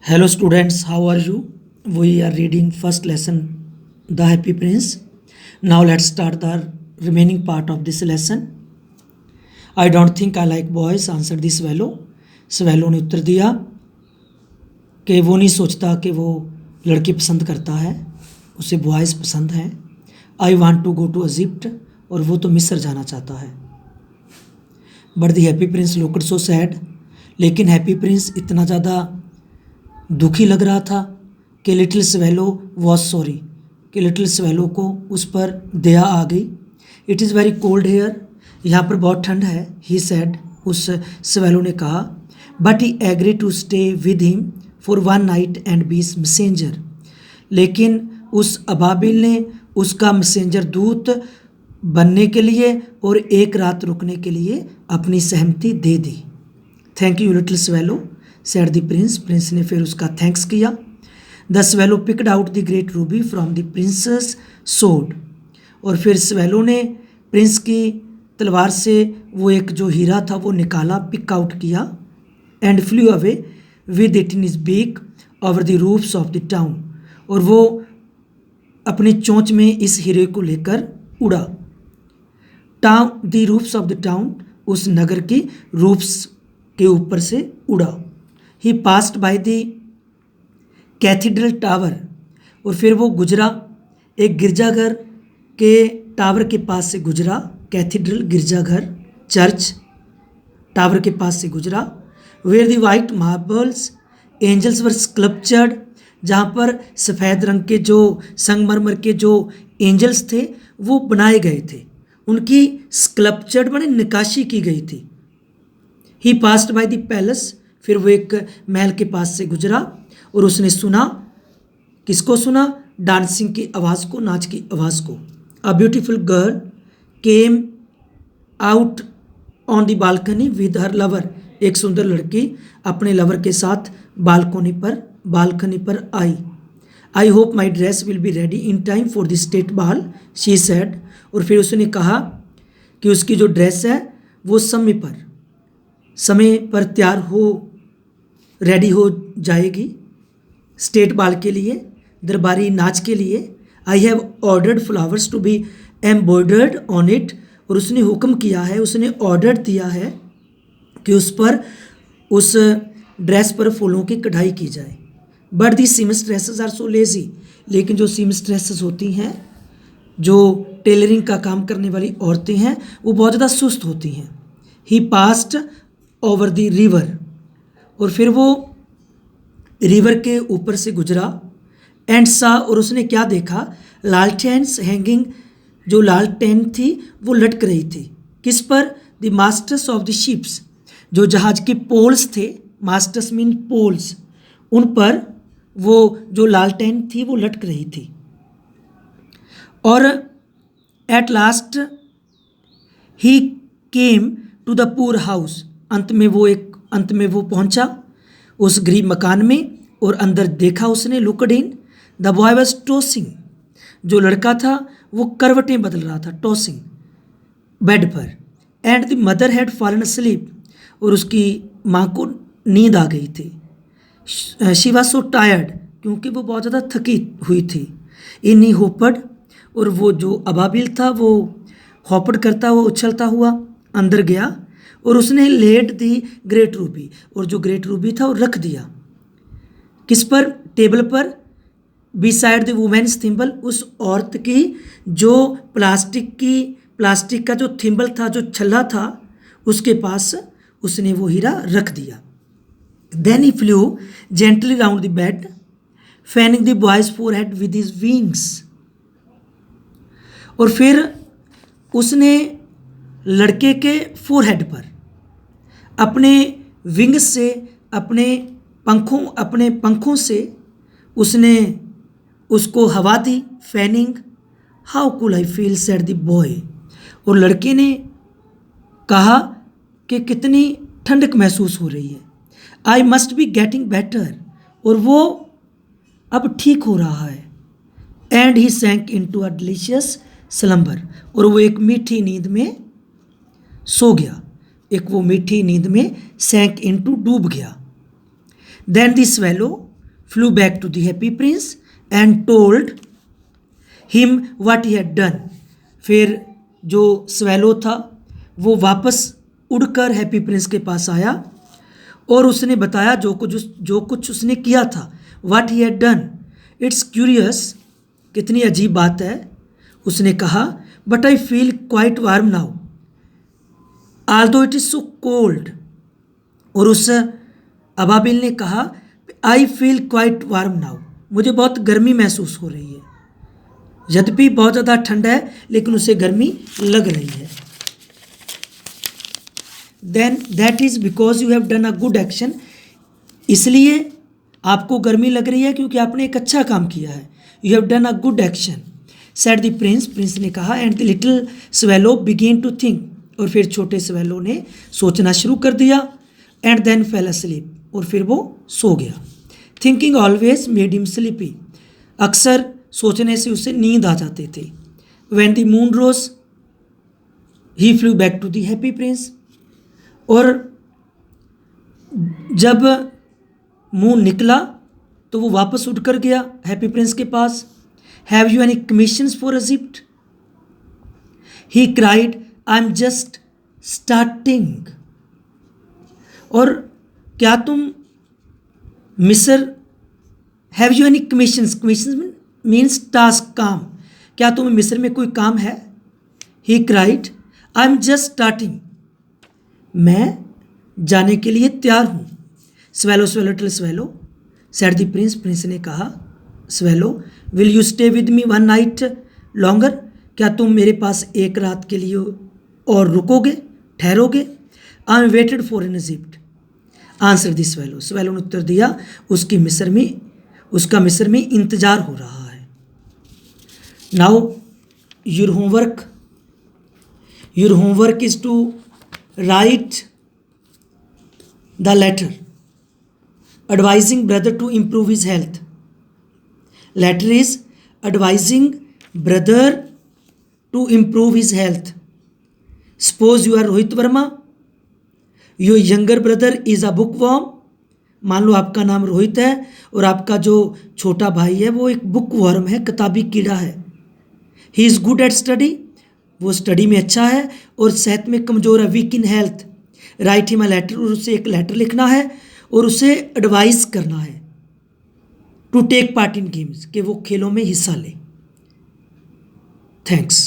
Hello students, how are you? We are reading first lesson, The Happy Prince. Now let's start the remaining part of this lesson. I don't think I like boys, answered the swallow. swallow ने उत्तर दिया कि वो नहीं सोचता कि वो लड़के पसंद करता है, उसे बॉयज़ पसंद हैं. I want to go to Egypt, और वो तो मिस्र जाना चाहता है. But the happy prince looked so sad, लेकिन हैप्पी प्रिंस इतना ज़्यादा दुखी लग रहा था कि लिटिल स्वेलो वॉज सॉरी, कि लिटिल स्वेलो को उस पर दया आ गई. It is very cold here, यहाँ पर बहुत ठंड है. ही सैड, उस स्वेलो ने कहा. But he agree to stay with him for one night and be messenger, लेकिन उस अबाबिल ने उसका मैसेंजर दूत बनने के लिए और एक रात रुकने के लिए अपनी सहमति दे दी. Thank you little swallow, said the prince. Prince ने फिर उसका थैंक्स किया. The swallow picked out the great ruby from the prince's sword, और फिर स्वेलो ने प्रिंस की तलवार से वो एक जो हीरा था वो निकाला, पिक आउट किया. And flew away with it in his beak over the roofs of the town, और वो अपनी चोंच में इस हीरे को लेकर उड़ा. Town the roofs of the town, उस नगर की रूफ्स के ऊपर से उड़ा. He passed by the cathedral tower, और फिर वो गुजरा एक गिरजाघर के टावर के पास से गुजरा. कैथीड्रल गिरजाघर, चर्च, टावर के पास से गुजरा. Where the white marbles angels were sculptured, जहाँ पर सफ़ेद रंग के जो संगमरमर के जो एंजल्स थे वो बनाए गए थे, उनकी स्कल्पचर्ड माने नक्काशी की गई थी. ही पास्ड बाय द पैलेस, फिर वो एक महल के पास से गुजरा और उसने सुना, किसको सुना? डांसिंग की आवाज़ को, नाच की आवाज़ को. A beautiful girl came out on the balcony with her lover, एक सुंदर लड़की अपने लवर के साथ बालकनी पर आई. I hope my dress will be ready in time for the state ball, she said, और फिर उसने कहा कि उसकी जो ड्रेस है वो समय पर तैयार हो, रेडी हो जाएगी स्टेट बाल के लिए, दरबारी नाच के लिए. I have ordered flowers to be embroidered on it, और उसने हुक्म किया है, उसने ऑर्डर दिया है कि उस पर, उस ड्रेस पर फूलों की कढ़ाई की जाए. But the seamstresses are so lazy, लेकिन जो सीमस्ट्रेसेस होती हैं, जो टेलरिंग का काम करने वाली औरतें हैं, वो बहुत ज़्यादा सुस्त होती हैं. ही पास्ड ओवर द रिवर, और फिर वो रिवर के ऊपर से गुजरा. एंड सा, और उसने क्या देखा? लालटेन्स हैंगिंग, जो लालटेन थी वो लटक रही थी. किस पर? The masters of the ships, जो जहाज के पोल्स थे, मास्टर्स मीन पोल्स, उन पर वो जो लालटेन थी वो लटक रही थी. और at last he came to the poor house, अंत में वो पहुंचा उस गरीब मकान में, और अंदर देखा उसने. Looked in, the boy was tossing, जो लड़का था वो करवटें बदल रहा था, टॉसिंग, बेड पर. And the mother had fallen asleep, और उसकी माँ को नींद आ गई थी. शी वाज सो टायर्ड, क्योंकि वो बहुत ज़्यादा थकी हुई थी. इन ही होपड, और वो जो अबाबिल था वो होपड करता हुआ, उछलता हुआ अंदर गया, और उसने लेड दी ग्रेट रूबी, और जो ग्रेट रूबी था वो रख दिया. किस पर? टेबल पर. बिसाइड द वुमेन्स थिम्बल, उस औरत की जो प्लास्टिक का जो थिम्बल था, जो छल्ला था, उसके पास उसने वो हीरा रख दिया. Then he flew gently round the bed, fanning the boy's forehead with his wings, और फिर उसने लड़के के फोरहेड पर अपने विंग्स से, अपने पंखों से उसने उसको हवा दी. Fanning, how cool I feel, said the boy, और लड़के ने कहा कि कितनी ठंडक महसूस हो रही है. I must be getting better, और वो अब ठीक हो रहा है. And he sank into a delicious slumber, और वो एक मीठी नींद में सो गया, एक वो मीठी नींद में सैंक इनटू, डूब गया. Then the swallow flew back to the happy prince and told him what he had done. फिर जो स्वेलो था वो वापस उड़कर हैप्पी प्रिंस के पास आया और उसने बताया जो कुछ उसने किया था। What he had done. It's curious, कितनी अजीब बात है। उसने कहा but I feel quite warm now Aldous it is so cold. और उस अबाबिल ने कहा I feel quite warm now, मुझे बहुत गर्मी महसूस हो रही है। यद्यपि बहुत ज़्यादा ठंड है लेकिन उसे गर्मी लग रही है। Then that is because you have done a good action, इसलिए आपको गर्मी लग रही है क्योंकि आपने एक अच्छा काम किया है। You have done a good action said the prince, prince ने कहा। And the little swallow began to think, और फिर छोटे स्वेलो ने सोचना शुरू कर दिया। एंड देन फेल अस्लीप, और फिर वो सो गया। Thinking always made him sleepy, अक्सर सोचने से उसे नींद आ जाते थे। When the moon rose he flew back to the happy prince, और जब मून निकला तो वो वापस उठकर गया हैप्पी प्रिंस के पास। Have you any commissions for Egypt, he cried, I am just starting. और क्या तुम मिस्र, have you any commissions, commissions means task, काम, क्या तुम्हें मिस्र में कोई काम है। He cried, I am just starting, मैं जाने के लिए तैयार हूँ। Swallow swallow little swallow said the prince, prince ने कहा swallow will you stay with me one night longer, क्या तुम मेरे पास एक रात के लिए और रुकोगे, ठहरोगे। I am waited for in Egypt answer the swallow, स्वेलो ने उत्तर दिया उसका मिस्र में इंतजार हो रहा है। Now your homework is to write the letter advising brother to improve his health. Letter is advising brother to improve his health. Suppose you are Rohit Verma, your younger brother is a bookworm. मान लो आपका नाम रोहित है और आपका जो छोटा भाई है वो एक बुक वर्म है, किताबी कीड़ा है। He is good at study, वो स्टडी में अच्छा है और सेहत में कमज़ोर है, weak in health. Write him a letter, और उसे एक लेटर लिखना है और उसे एडवाइस करना है to take part in games, कि वो खेलों में हिस्सा ले। थैंक्स।